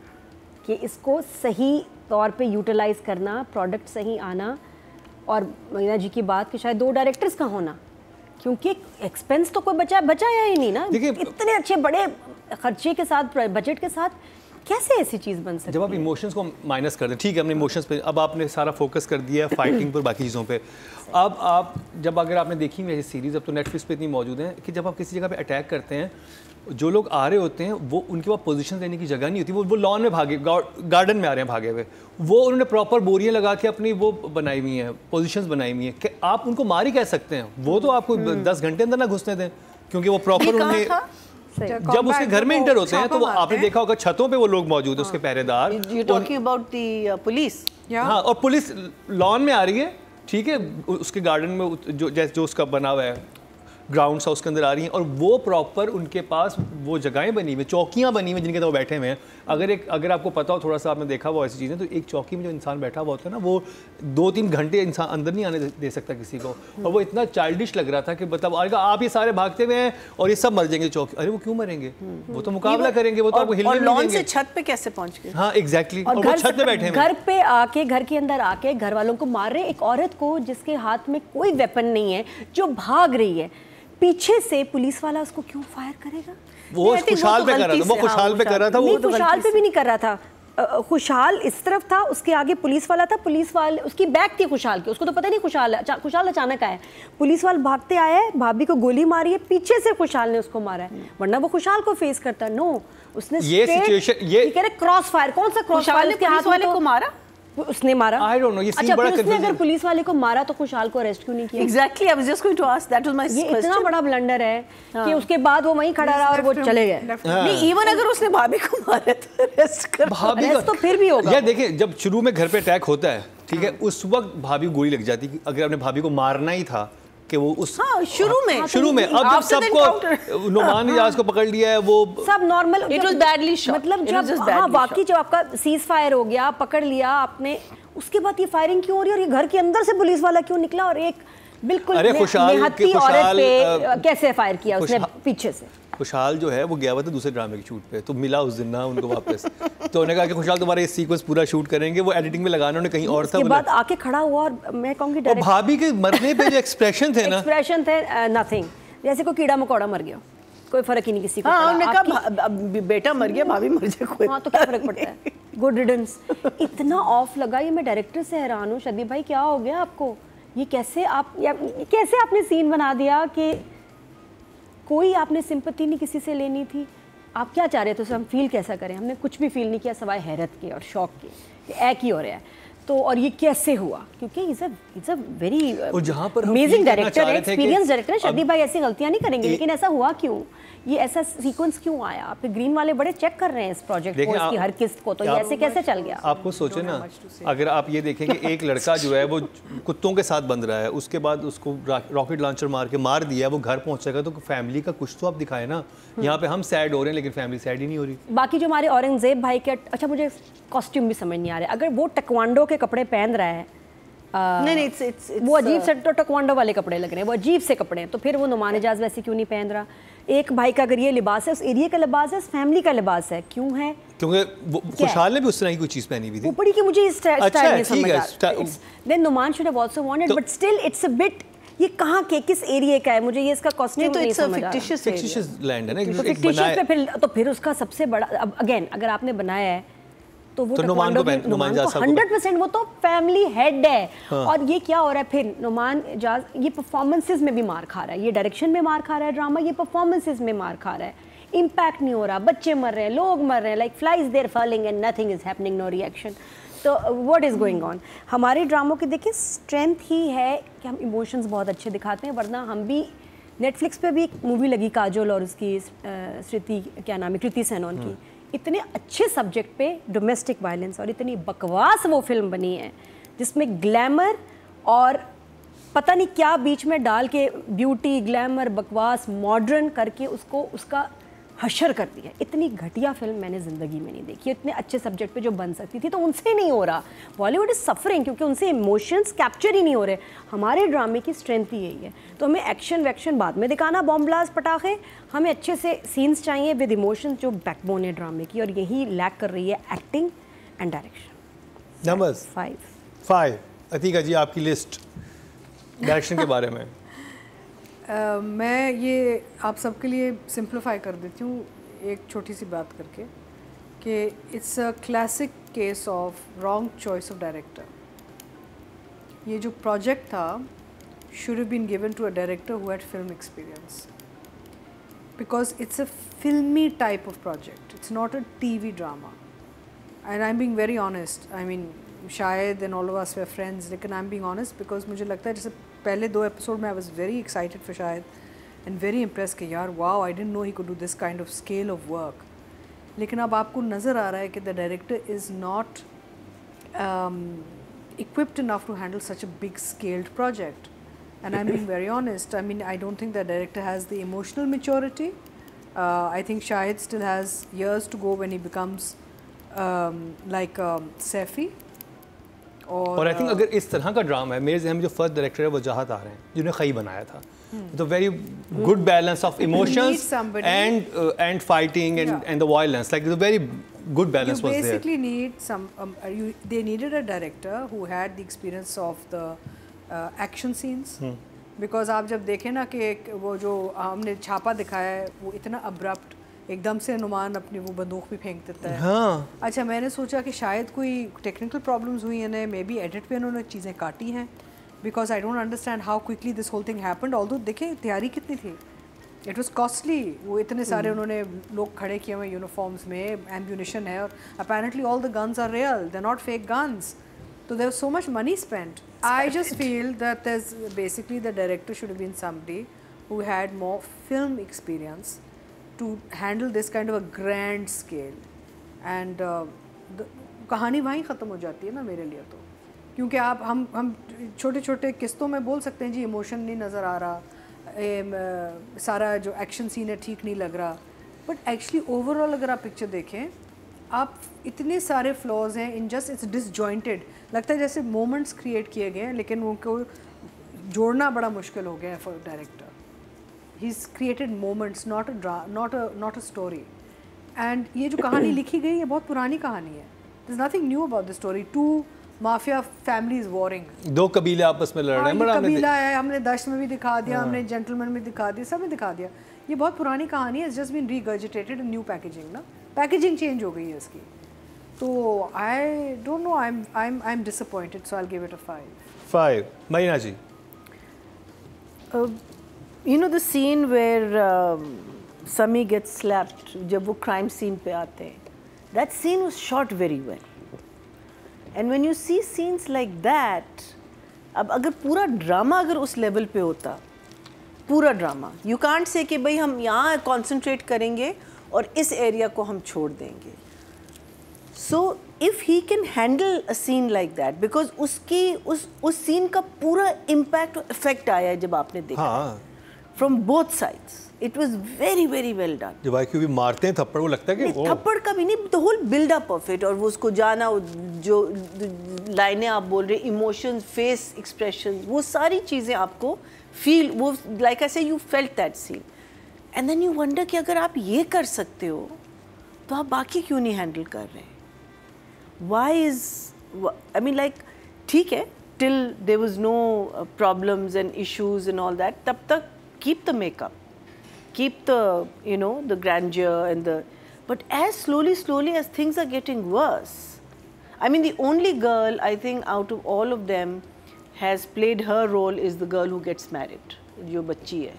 कि इसको सही तौर पे यूटिलाइज करना, प्रोडक्ट सही आना, और मीना जी की बात कि शायद 2 डायरेक्टर्स का होना, क्योंकि एक्सपेंस तो कोई बचाया ही नहीं ना। इतने अच्छे बड़े खर्चे के साथ, बजट के साथ कैसे ऐसी चीज़ बन सकती है? जब आप इमोशंस को माइनस कर दें, ठीक है हमने इमोशंस पे, अब आपने सारा फोकस कर दिया है फाइटिंग पर, बाकी चीज़ों पे। अब आप जब अगर आपने देखी मेरी सीरीज़, अब तो नेटफ्लिक्स पे इतनी मौजूद हैं कि जब आप किसी जगह पे अटैक करते हैं, जो लोग आ रहे होते हैं वो उनके पास पोजीशन लेने की जगह नहीं होती, वो लॉन में भागे, गार्डन में आ रहे हैं भागे हुए, वो उन्होंने प्रॉपर बोरियां लगा के अपनी वो बनाई हुई हैं, पोजीशंस बनाई हुई हैं कि आप उनको मार ही कह सकते हैं, वो तो आपको 10 घंटे अंदर ना घुसने दें, क्योंकि वो प्रॉपर उन्हें जब उसके घर में इंटर होते हैं तो वो आपने देखा होगा छतों पे वो लोग मौजूद है, उसके पहरेदार। You're talking about the police? हाँ, और पुलिस लॉन में आ रही है, ठीक है, उसके गार्डन में जो उसका बना हुआ है ग्राउंड सा, उसके अंदर आ रही हैं, और वो प्रॉपर उनके पास वो जगहें बनी हुई, चौकियाँ बनी हुई जिनके अंदर वो बैठे हुए हैं। अगर आपको पता हो थोड़ा सा, आपने देखा वो ऐसी चीज़ें, तो एक चौकी में जो इंसान बैठा हुआ होता है ना, वो 2-3 घंटे इंसान अंदर नहीं आने दे सकता किसी को, और वो इतना चाइल्डिश लग रहा था कि मतलब आप ये सारे भागते हुए हैं और ये सब मर जाएंगे चौकी। अरे वो क्यों मरेंगे? वो तो मुकाबला करेंगे, वो तो आपको हिलने नहीं देंगे। छत पे कैसे पहुंच गए? हाँ एग्जैक्टली, और वो छत पे बैठे हैं, घर पे आके, घर के अंदर आके घर वालों को मार रहे, एक औरत को जिसके हाथ में कोई वेपन नहीं है, जो भाग रही है पीछे से, पुलिस वाला उसको क्यों फायर करेगा? वो खुशहाल पे कर रहा था, वो खुशहाल पे कर रहा था, वो खुशहाल पे भी नहीं कर रहा था। खुशहाल इस तरफ था, उसके आगे पुलिस वाला था, पुलिस वाले उसकी बैग थी खुशहाल की, उसको तो पता नहीं खुशहाल अचानक आया, पुलिस वाला भागते आया है, भाभी को गोली मारी है, पीछे से खुशहाल ने उसको मारा है, वरना वो खुशहाल को फेस करता। नो, उसने ये सिचुएशन, ये कह रहे क्रॉस फायर, कौन सा क्रॉस फायर? उसके हाथ वाले को मारा, उसने मारा। I don't know, ये अच्छा, फिर उसने अगर पुलिस वाले को मारा तो खुशहाल को अरेस्ट क्यों नहीं किया? Exactly, I was just going to ask, that was my question. ये इतना बड़ा ब्लंडर है कि उसके बाद वो वहीं खड़ा रहा और वो चले गए। नहीं, इवन अगर उसने भाभी को मारा तो अरेस्ट कर, अरेस्ट तो फिर भी होगा। यार देखिए, जब शुरू में घर पे अटैक होता है, ठीक है, उस वक्त भाभी को गोली लग जाती है। अगर आपने भाभी को मारना ही था कि वो उस शुरू में अब जब सबको नुमान इजाज को पकड़ लिया है, वो सब normal, it was badly shot, मतलब जब हाँ वाकई जब आपका सीज फायर हो गया, पकड़ लिया आपने, उसके बाद ये फायरिंग क्यों हो रही है और ये घर के अंदर से पुलिस वाला क्यों निकला और एक बिल्कुल निहत्ती औरत पे कैसे फायर किया उसने पीछे से? खुशहाल जो है वो गया हुआ था दूसरे ड्रामे की शूट पे, तो मिला उस दिन ना उनको वापस, तो उन्होंने कहा कि खुशहाल तुम्हारा ये सीक्वेंस पूरा शूट करेंगे, वो एडिटिंग में लगाना उन्होंने कहीं और था। उसके बाद आके खड़ा हुआ और मैं कहूँगी और भाभी के मरने पे जो एक्सप्रेशन थे ना, एक्सप्रेशन थे नथिंग, जैसे कोई कीड़ा मकोड़ा मर गया। कोई फर्क ही नहीं किसी को हाँ, पड़ा। हमने कहा बेटा मर गया, भाभी मर जाए, कोई हाँ तो क्या फर्क पड़ता है, गुड रिडंस। इतना ऑफ लगा, ये मैं डायरेक्टर से हैरान हूँ। शदीब भाई क्या हो गया आपको, ये कैसे आपने सीन बना दिया कि कोई आपने सिंपैथी नहीं किसी से लेनी थी। आप क्या चाह रहे थे, हम फील कैसा करें? हमने कुछ भी फील नहीं किया सिवाय हैरत के और शौक के, एक ही हो रहा है। तो और ये कैसे हुआ, क्योंकि it's a very amazing director है, एक्सपीरियंस डायरेक्टर है। शदीब भाई ऐसी गलतियां नहीं करेंगे, लेकिन ऐसा हुआ क्यों, ये ऐसा सीक्वेंस क्यों आया? आपके ग्रीन वाले बड़े चेक कर रहे हैं इस प्रोजेक्ट को, इसकी हर किस्त को, तो ये ऐसे कैसे चल गया? आपको सोचे ना, अगर आप ये देखें कि एक लड़का जो है वो कुत्तों के साथ बंध रहा है, उसके बाद उसको रॉकेट लॉन्चर मार के मार दिया, वो घर पहुंचेगा, तो फैमिली का कुछ तो आप दिखाए ना। यहाँ पे हम सैड हो रहे हैं लेकिन फैमिली सैड ही नहीं हो रही। बाकी जो हमारे औरंगजेब भाई के, अच्छा मुझे कॉस्ट्यूम भी समझ नहीं आ रहा है, अगर वो टकवांडो के कपड़े पहन रहा है, नहीं, वो अजीब से तो टकवांडो वाले कपड़े लग रहे हैं, वो अजीब से कपड़े हैं, तो फिर वो नुमान इजाज वैसे क्यों नहीं पहन रहा? एक भाई का अगर ये लिबास है, उस एरिया का लिबास है, उस फैमिली का लिबास है, क्यों है? क्योंकि खुशहाल ने भी उस तरह की कोई चीज पहनी हुई थी। ऊपरी की मुझे इस स्टाइल नहीं समझ आ रहा। है। Then Noman should have also wanted, but still it's a bit, ये कहाँ के किस एरिया का है, मुझे ये इसका कॉस्ट्यूम नहीं समझ आ रहा। फिक्टिशियस लैंड है ना, तो फिक्टिशियस पे फिर उसका सबसे बड़ा, अब अगेन अगर आपने बनाया है तो वो नुमान को 100% वो तो फैमिली हेड है। हाँ। और ये क्या हो रहा है फिर, नुमान इजाज ये परफॉर्मेंसेस में भी मार खा रहा है, ये डायरेक्शन में मार खा रहा है ड्रामा, ये परफॉर्मेंसेस में मार खा रहा है, इम्पैक्ट नहीं हो रहा, बच्चे मर रहे हैं, लोग मर रहे हैं, like flies they're falling and nothing is happening, no reaction. तो व्हाट इज गोइंग ऑन? हमारे ड्रामों की देखिए स्ट्रेंथ ही है कि हम इमोशंस बहुत अच्छे दिखाते हैं, वरना हम भी नेटफ्लिक्स पे भी एक मूवी लगी काजोल और उसकी श्रुति, क्या नाम है, कृति सेनन की, इतने अच्छे सब्जेक्ट पे डोमेस्टिक वायलेंस, और इतनी बकवास वो फिल्म बनी है जिसमें ग्लैमर और पता नहीं क्या बीच में डाल के ब्यूटी, ग्लैमर, बकवास, मॉडर्न करके उसको उसका हशर कर दिया। इतनी घटिया फिल्म मैंने ज़िंदगी में नहीं देखी, इतने अच्छे सब्जेक्ट पे जो बन सकती थी, तो उनसे नहीं हो रहा। बॉलीवुड इज़ सफरिंग क्योंकि उनसे इमोशंस कैप्चर ही नहीं हो रहे। हमारे ड्रामे की स्ट्रेंथ ही यही है। तो हमें एक्शन वैक्शन बाद में दिखाना, बॉम्ब ब्लास्ट, पटाखे, हमें अच्छे से सीन्स चाहिए विद इमोशंस, जो बैकबोन है ड्रामे की, और यही लैक कर रही है acting and direction. Number 5 Ateeqa ji, आपकी लिस्ट डायरेक्शन के बारे में। मैं ये आप सबके लिए सिंप्लीफाई कर देती हूँ एक छोटी सी बात करके, कि it's a classic case of wrong choice of director. ये जो प्रोजेक्ट था should have been given to a director who had film experience, because it's a filmy type of project, it's not a TV drama. And I am being very honest, I mean शायद and all of us we friends, लेकिन I am being honest because मुझे लगता है जैसे पहले 2 एपिसोड में I was very excited for शायद एंड वेरी इम्प्रेस कि यार wow, I didn't know he could do this kind of scale of work. लेकिन अब आपको नज़र आ रहा है कि the director is not equipped enough to handle such a big scaled project. And I'm being very honest, I mean I don't think the director has the emotional maturity. I think Shahid still has years to go when he becomes like Saifi. और आई थिंक अगर इस तरह का ड्रामा है, मेरे जहन में जो फर्स्ट डायरेक्टर है वो जहाद आ रहे हैं, जिन्होंने खई बनाया था। तो very good balance of emotions and fighting and the violence, like the very good balance was there. You basically need some they needed a director who had the experience of the action scenes, because आप जब देखें ना कि वो जो हमने छापा दिखाया है वो इतना अब्रप्ट, एकदम से नुमान अपनी वो बंदूक भी फेंक देता है। हाँ। अच्छा, मैंने सोचा कि शायद कोई टेक्निकल प्रॉब्लम्स हुई हैं, मे बी एडिट पे उन्होंने चीज़ें काटी हैं, because I don't understand how quickly this whole thing happened. Although देखें तैयारी कितनी थी, इट वॉज कॉस्टली, वो इतने सारे उन्होंने लोग खड़े किए हुए यूनिफॉर्म्स में, एम्ब्यूनिशन है, और apparently all the guns are real, they not fake guns, तो there so much money spent. I just feel that basically the director should have been somebody who had more film experience to handle this kind of a grand scale, and कहानी वहीं ख़त्म हो जाती है ना मेरे लिए तो, क्योंकि आप हम छोटे छोटे किस्तों में बोल सकते हैं जी इमोशन नहीं नज़र आ रहा, सारा जो एक्शन सीन है ठीक नहीं लग रहा, बट एक्चुअली ओवरऑल अगर आप पिक्चर देखें, आप इतने सारे फ्लॉज हैं इन जस्ट इट्स डिसजॉइंटेड, लगता है जैसे मोमेंट्स क्रिएट किए गए हैं लेकिन उनको जोड़ना बड़ा मुश्किल हो गया है for director. He is created moments, not a story. And ये जो कहानी लिखी गई है बहुत पुरानी कहानी है, there is nothing new about the story. 2 mafia families warring, 2 कबीले आपस में लड़ रहे हैं, कबीला है, हमने दश्त में भी दिखा दिया, हमने जेंटलमैन में दिखा दिया, सब में दिखा दिया। ये बहुत पुरानी कहानी है, just been regurgitated in new packaging ना, पैकेजिंग चेंज हो गई है इसकी। तो I don't know, I am disappointed, so I will give it a 5। Marina ji. You know the scene where Sami gets slapped, जब वो crime scene पे आते हैं, that scene was shot very well. And when you see scenes like that, अब अगर पूरा ड्रामा अगर उस लेवल पे होता, पूरा ड्रामा, you can't say कि भाई हम यहाँ concentrate करेंगे और इस एरिया को हम छोड़ देंगे. So if he can handle a scene like that, because उसकी उस scene का पूरा impact और effect आया जब आपने देखा. हाँ. From both sides, it was very very well done. जब IQ भी मारते हैं थप्पड़, वो लगता है कि वो थप्पड़ का भी नहीं, the whole build up of it, और वो उसको जाना, जो लाइनें आप बोल रहे, emotions, face expressions, वो सारी चीज़ें आपको feel, वो like I say, you felt that scene, and then you wonder कि अगर आप ये कर सकते हो, तो आप बाकी क्यों नहीं handle कर रहे? Why is, I mean like, ठीक है, till there was no problems and issues and all that, तब तक keep the makeup, keep the, you know, the grandeur and the, but as slowly as things are getting worse, I mean the only girl I think out of all of them has played her role is the girl who gets married, जो बच्ची है,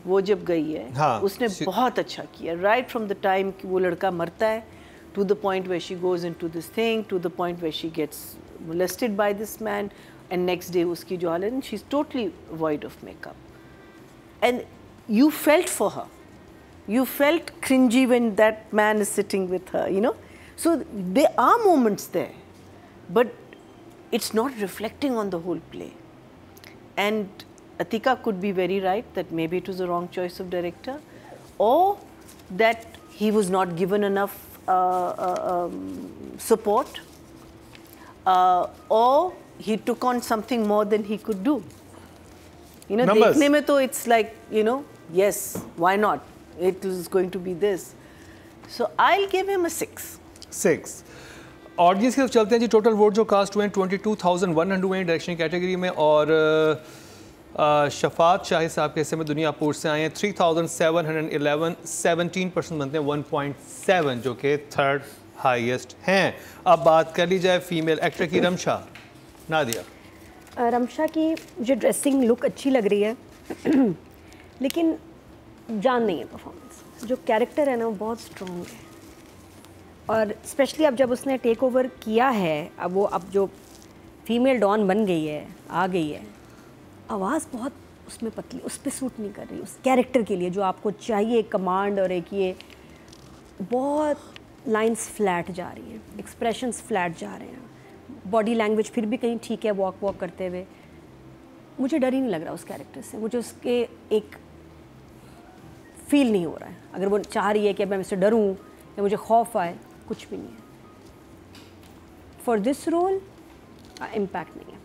वो जब गई है, हाँ, उसने बहुत अच्छा किया, right from the time कि वो लड़का मरता है, to the point where she goes into this thing, to the point where she gets molested by this man, and next day उसकी जो हालत है, she's totally void of makeup. And you felt for her. You felt cringy when that man is sitting with her, you know. So there are moments there, but it's not reflecting on the whole play. And Atika could be very right that maybe it was the wrong choice of director, or that he was not given enough support, or he took on something more than he could do. You know, देखने में तो it's like, you know, yes, why not? It is going to be this. So I'll give him a 6. 6. Audience की तरफ चलते हैं जी. टोटल वोट जो कास्ट हुए हैं 22,100 हुए हैं डायरेक्शन कैटेगरी में, और शफात शाहिद साहब के हिस्से में दुनियापुर से आए हैं 3,711, 17% बनते हैं 1.7, जो कि थर्ड हाईएस्ट हैं. अब बात कर ली जाए फीमेल एक्टर की. रमशा, नादिया. रमशा की जो ड्रेसिंग लुक अच्छी लग रही है लेकिन जान नहीं है परफॉर्मेंस. जो कैरेक्टर है ना वो बहुत स्ट्रॉन्ग है, और स्पेशली अब जब उसने टेक ओवर किया है, अब जो फीमेल डॉन बन गई है, आ गई है, आवाज़ बहुत उसमें पतली, उस पर सूट नहीं कर रही उस कैरेक्टर के लिए जो आपको चाहिए. कमांड और एक ये बहुत लाइंस फ्लैट जा रही हैं, एक्सप्रेशंस फ्लैट जा रहे हैं, बॉडी लैंग्वेज फिर भी कहीं ठीक है, वॉक करते हुए. मुझे डर ही नहीं लग रहा उस कैरेक्टर से, मुझे उसके एक फील नहीं हो रहा है. अगर वो चाह रही है कि मैं इससे डरूं या मुझे खौफ आए, कुछ भी नहीं है. फॉर दिस रोल इम्पैक्ट नहीं है.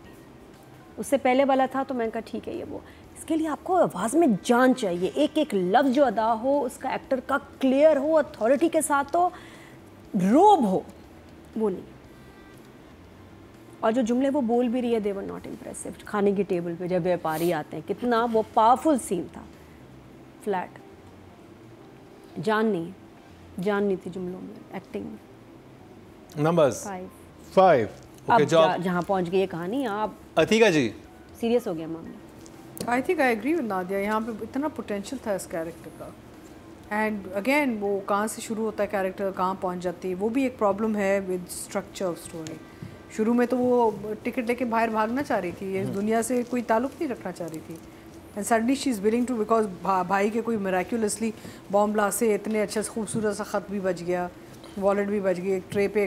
उससे पहले वाला था तो मैंने कहा ठीक है ये वो. इसके लिए आपको आवाज़ में जान चाहिए, एक एक लफ्ज़ जो अदा हो उसका एक्टर का क्लियर हो, अथॉरिटी के साथ हो, रोब हो, वो नहीं. और जो जुमले वो बोल भी रही है, दे वर नॉट इम्प्रेसिव. खाने की टेबल पे जब व्यापारी आते हैं, कितना वो पावरफुल सीन था. फ्लैट, जान नहीं थी जुमलों में, एक्टिंग में. नंबर्स 5. ओके, जहाँ पहुँच गई ये कहानी. आप अतीका जी. सीरियस हो गया मामला. I think I agree with Nadia. यहाँ पे इतना पोटेंशियल था इस कैरेक्टर का, एंड अगेन वो कहाँ से शुरू होता है कैरेक्टर, कहाँ पहुँच जाती है, वो भी एक प्रॉब्लम है विद स्ट्रक्चर ऑफ स्टोरी. शुरू में तो वो टिकट लेके बाहर भागना चाह रही थी, इस दुनिया से कोई ताल्लुक़ नहीं रखना चाह रही थी, and suddenly she is willing to, because भाई के कोई मिराक्युलसली बॉम्ब ब्लास्ट से इतने अच्छा खूबसूरत सा ख़त भी बच गया, वॉलेट भी बच गई, एक ट्रे पे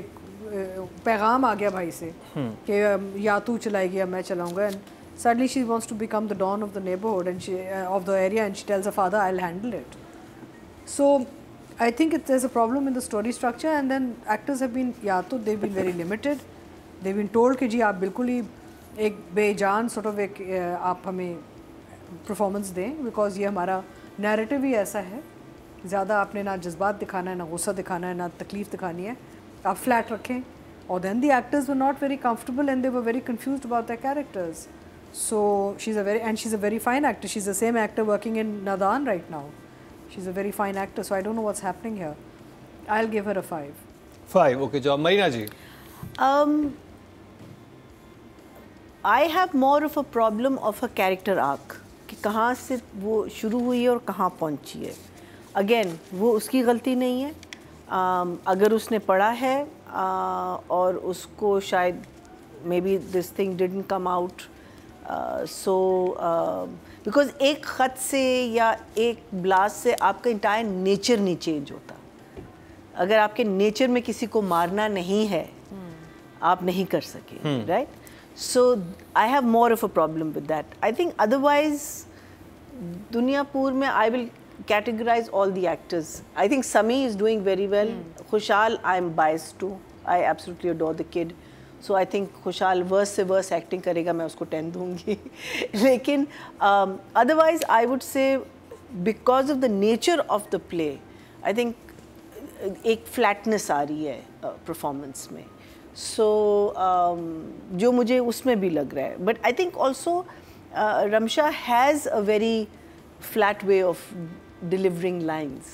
पैगाम आ गया भाई से कि या तू चलाएगी या मैं चलाऊँगा. And suddenly she wants to become the don of the neighbourhood and she of the area, and she tells a father I will handle it. So I think there's a problem in the story structure, and then actors have been, या तो they've been very limited, they've been told कि जी आप बिल्कुल ही एक बेजान sort of एक आप हमें परफॉर्मेंस दें, बिकॉज ये हमारा नैरेटिव ही ऐसा है, ज़्यादा आपने ना जज्बात दिखाना है, ना गुस्सा दिखाना है, ना तकलीफ़ दिखानी है, आप फ्लैट रखें. और then the actors were not very comfortable and they were very confused about their characters. So she's a very fine actor. She's the same actor working in Nadan right now. she's a very fine actor, so I don't know what's happening here. I'll give her a 5. 5, okay job. Marina ji? I have more of a problem of her character arc, कि कहाँ से वो शुरू हुई है और कहाँ पहुँची है. Again, वो उसकी गलती नहीं है. अगर उसने पढ़ा है और उसको शायद maybe this thing didn't come out, so because एक ख़त से या एक ब्लास्ट से आपका इंटायर नेचर नहीं चेंज होता. अगर आपके नेचर में किसी को मारना नहीं है, आप नहीं कर सके, right? So I have more of a problem with that. I think otherwise दुनियापुर में I will categorize all the actors. I think Sami is doing very well. Khushal, I'm biased too. I absolutely adore the kid. So I think Khushal worse से worse acting करेगा, मैं उसको 10 दूँगी. लेकिन otherwise I would say because of the nature of the play, I think एक flatness आ रही है performance में. So जो मुझे उसमें भी लग रहा है. But I think also Ramsha has a very flat way of delivering lines.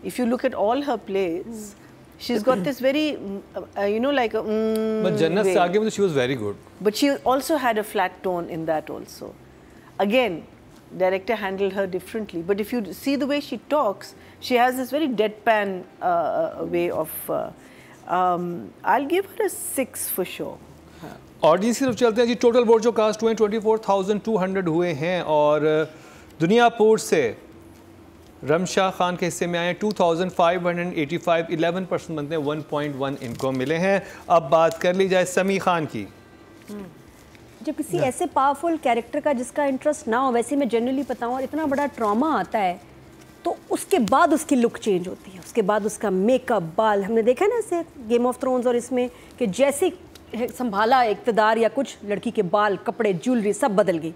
If you look at all her plays, she's got this very, you know, like a But Jannat se aage mein she was very good. But she also had a flat tone in that also. Again, director handled her differently. But if you see the way she talks, she has this very deadpan way of. I'll give her a 6 for sure. Audience की तरफ चलते हैं जी. टोटल वोट जो कास्ट हुए 24,200 हुए हैं और दुनियापुर से रमशा खान के हिस्से में आए 2,585, 11% बनते हैं, 1.1 इनको मिले हैं. अब बात कर ली जाए समी खान की. जब किसी ऐसे पावरफुल कैरेक्टर का जिसका इंटरेस्ट ना हो, वैसे मैं जनरली बताऊँ, और इतना बड़ा ट्रॉमा आता है तो उसके बाद उसकी लुक चेंज होती है, उसके बाद उसका मेकअप, बाल. हमने देखा ना ऐसे गेम ऑफ थ्रोन्स और इसमें कि जैसे संभाला इक़्तिदार या कुछ, लड़की के बाल, कपड़े, ज्वेलरी सब बदल गई.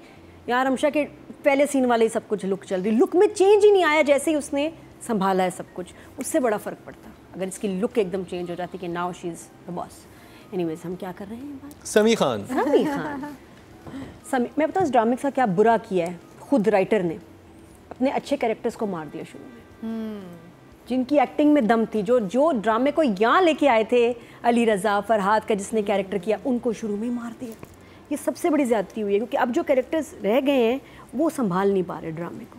यहाँ रमशा के पहले सीन वाले ही सब कुछ लुक चल रही, लुक में चेंज ही नहीं आया जैसे ही उसने संभाला है सब कुछ. उससे बड़ा फ़र्क पड़ता अगर इसकी लुक एकदम चेंज हो जाती कि now she is the boss. Anyways, हम क्या कर रहे हैं बात? समी खान. समी खान. मैं बताऊँ इस ड्रामे के साथ क्या बुरा किया है. खुद राइटर ने अपने अच्छे कैरेक्टर्स को मार दिया शुरू में, जिनकी एक्टिंग में दम थी, जो ड्रामे को यहाँ लेके आए थे, अली रज़ा, फरहाद का जिसने कैरेक्टर किया, उनको शुरू में ही मार दिया. ये सबसे बड़ी ज़्यादती हुई है क्योंकि अब जो कैरेक्टर्स रह गए हैं वो संभाल नहीं पा रहे ड्रामे को.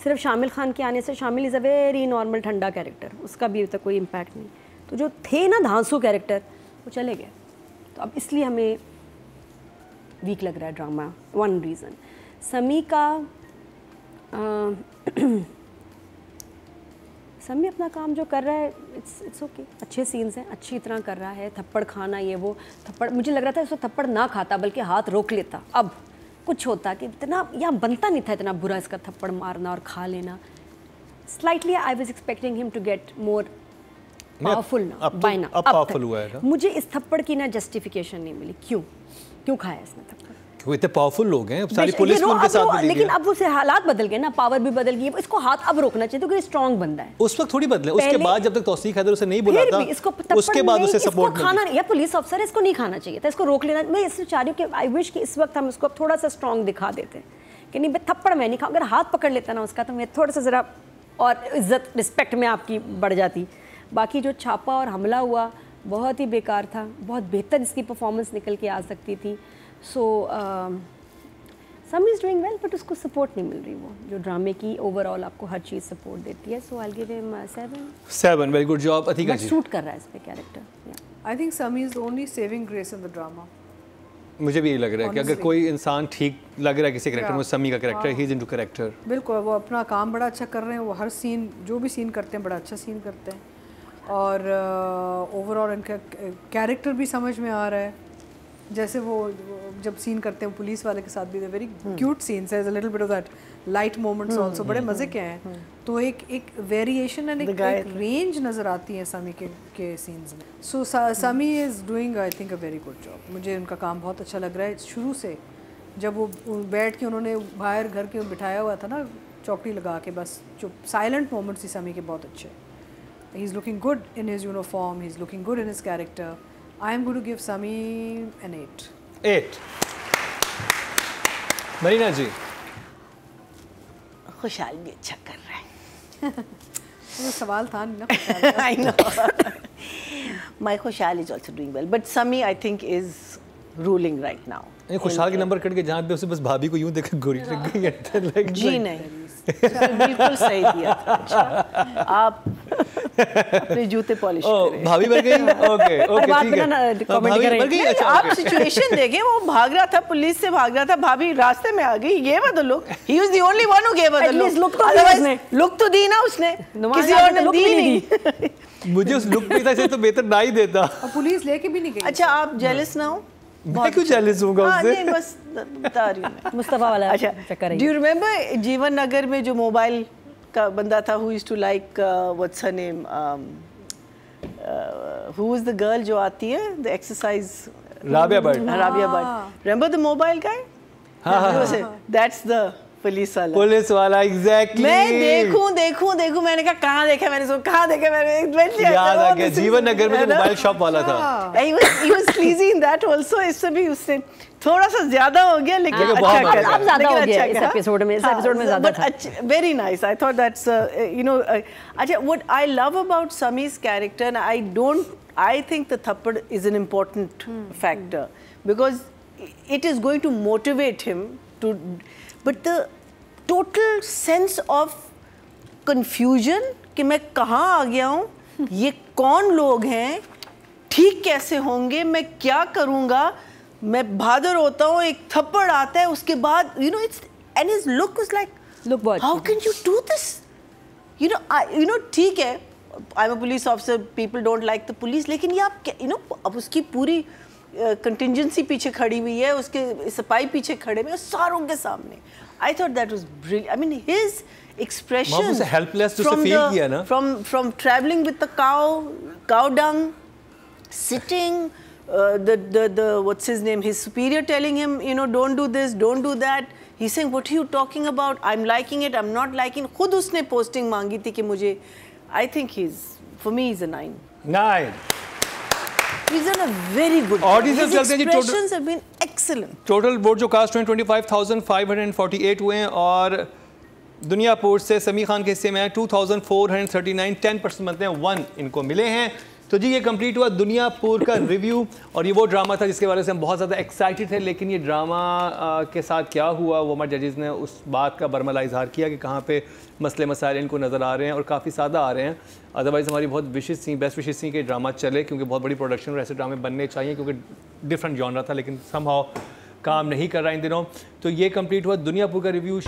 सिर्फ शामिल खान के आने से, शामिल इज़ अ वेरी नॉर्मल ठंडा कैरेक्टर, उसका भी अभी तक कोई इम्पैक्ट नहीं. तो जो थे ना धांसू कैरेक्टर, वो चले गए. तो अब इसलिए हमें वीक लग रहा है ड्रामा. One reason. समी का समी अपना काम जो कर रहा है, इट्स ओके. अच्छे सीन्स हैं, अच्छी तरह कर रहा है. थप्पड़ खाना, ये वो थप्पड़, मुझे लग रहा था इसको थप्पड़ ना खाता बल्कि हाथ रोक लेता. अब कुछ होता कि इतना यहाँ बनता नहीं था इतना बुरा इसका थप्पड़ मारना और खा लेना. Slightly I was expecting him to get more powerful ना बाय ना. अब पावरफुल हुआ है ना. मुझे इस थप्पड़ की ना जस्टिफिकेशन नहीं मिली. क्यों खाया इसने थप्पड़? वो इतने पावरफुल लोग हैं, अब सारी पुलिस भी उनके साथ मिली. लेकिन अब उसे हालात बदल गए ना, पावर भी बदल गई. इसको हाथ अब रोकना चाहिए क्योंकि स्ट्रांग बंदा है. उस वक्त थोड़ी बदले, उसके बाद जब तक तौसीक हैदर उसे नहीं बुलाता, उसके बाद उसे सपोर्ट खाना नहीं. या पुलिस अफसर है, इसको नहीं खाना चाहिए था, इसको रोक लेना. मैं इससे चाह रही हूँ कि आई विश कि इस वक्त हम इसको थोड़ा सा स्ट्रांग दिखा देते कि नहीं थप्पड़ मैं नहीं खाऊँ. अगर हाथ पकड़ लेता ना उसका तो मैं थोड़ा सा ज़रा और इज्जत रिस्पेक्ट में आपकी बढ़ जाती. बाकी जो छापा और हमला हुआ बहुत ही बेकार था. बहुत बेहतर इसकी परफॉर्मेंस निकल के आ सकती थी. सो समी इज़ डूइंग वेल, बट उसको सपोर्ट नहीं मिल रही. वो जो ड्रामे की ओवरऑल आपको हर चीज़ सपोर्ट देती है. So I will give him 7. Very good job. Atika ji, shoot कर रहा है इस पे character. I think Sami is the only saving grace in the drama. मुझे भी यही लग रहा है कि अगर कोई इंसान ठीक लग रहा है किसी कैरेक्टर में, समी का character, he is into character. बिल्कुल, वो अपना काम बड़ा अच्छा कर रहे हैं. वो हर सीन, जो भी सीन करते हैं, बड़ा अच्छा सीन करते हैं. और ओवरऑल इनका कैरेक्टर भी समझ में आ रहा है. जैसे वो जब सीन करते हैं पुलिस वाले के साथ भी, वेरी क्यूट सीन्स है, little bit of that light moments also, बड़े मजे के हैं. तो एक वेरिएशन एंड एक रेंज नजर आती है समी के सीन्स में. सो समी is doing I think a very good job. मुझे उनका काम बहुत अच्छा लग रहा है शुरू से. जब वो बैठ के उन्होंने बाहर घर के बिठाया हुआ था ना, चौकड़ी लगा के, बस जो साइलेंट मोमेंट्स थी समी के बहुत अच्छे. He is looking good in his uniform, he is looking good in his character. I am going to give Sami an 8. 8. Marina ji. खुशहाल भी अच्छा कर रहा है. वो सवाल था नहीं ना। I know. My Khushal is also doing well, but Sami I think is ruling right now. खुशहाल के नंबर कट के जहाँ पे उसे बस भाभी को यूं देखकर गोरी लग गई है। जी नहीं, बिल्कुल सही दिया था। अच्छा, आप अपने जूते पॉलिश करें। भाभी मर गई, ओके ओके ठीक है। कमेंट करें। मर गई, अच्छा आप सिचुएशन देखें, वो भाग रहा था, पुलिस से भाग रहा था, भाभी रास्ते में आ गई, gave her the look. He was the only one who gave her the At least look. look तो दी उसने। Look तो दी ना उसने, नुमान किसी आगे और तो ने look दी भी नहीं। नहीं मुझे उस लुक पे था इसे तो बेहतर ना ही देता। और पुलिस लेके भी नहीं गई। अच्छा, आप जेलस ना हो? मैं क्यों जेलस हूँगा हाँ, उससे? नहीं बस बता रही हूँ मैं। मुस्तफा वाला अच्छा, चक्कर है डू यू रिमेम्बर जीवन नगर में जो मोबाइल का बंदा था, who used to like what's her name, who was the girl जो आती है the exercise, Rabia Bhatt. Rabia Bhatt. Remember the mobile guy? That's the police वाला। पुलिस वाला एग्जैक्टली। मैं देखूं मैंने कहा कहाँ देखा मैंने, सो कहाँ देखा मैंने, याद आ गया, जीवन नगर में जो मोबाइल शॉप वाला था। he was sleazy in that also। इससे भी उससे थोड़ा सा ज्यादा हो गया, लेकिन लेकिन अच्छा बहुत करा। मजा अब ज्यादा हो गया इस करा। एपिसोड में, इस एपिसोड में ज्यादा था। Very nice. I thought that's अच्छा, what I love about Sami's character, and I think the thappad is an important factor because it is going to motivate him to, but the total sense of confusion कि मैं कहाँ आ गया हूँ, ये कौन लोग हैं, ठीक कैसे होंगे, मैं क्या करूँगा, मैं बहादुर होता हूँ, एक थप्पड़ आता है, उसके बाद it's, and his look was like, Look what? how can you do this? ठीक है, I'm a police officer, people don't like the police, लेकिन ये आप अब उसकी पूरी कंटिजेंसी पीछे खड़ी हुई है, उसके सिपाही पीछे खड़े हुए सारों के सामने। I thought that was brilliant. I mean, his expression helpless to feel किया ना? from traveling with the cow dung, sitting, the what's his name, his superior telling him, don't do this, don't do that. He's saying, what are you talking about? I'm liking it, I'm not liking it. खुद उसने posting मांगी थी कि मुझे, I think for me he's a 9. 9। He's done a very good job. Audience His चलते हैं जी, expressions have been excellent. Total vote जो कास्ट हुए 25,548 हुए हैं और दुनिया पोस्ट से समी खान के हिस्से में 2,439, 10% बनते हैं, 1 इनको मिले हैं। तो जी ये कंप्लीट हुआ दुनियापुर का रिव्यू और ये वो ड्रामा था जिसके बारे से हम बहुत ज़्यादा एक्साइटेड थे, लेकिन ये ड्रामा के साथ क्या हुआ वो हमारे जजेस ने उस बात का बरमला इजहार किया कि कहाँ पे मसले मसाइल इनको नज़र आ रहे हैं और काफ़ी ज़्यादा आ रहे हैं। अदरवाइज़ हमारी बहुत विशेष थी, बेस्ट विशेष थी कि ड्रामा चले, क्योंकि बहुत बड़ी प्रोडक्शन और ऐसे ड्रामे बनने चाहिए, क्योंकि डिफरेंट जॉनरा था, लेकिन समहाउ काम नहीं कर रहा इन दिनों। तो ये कंप्लीट हुआ दुनियापुर का रिव्यू।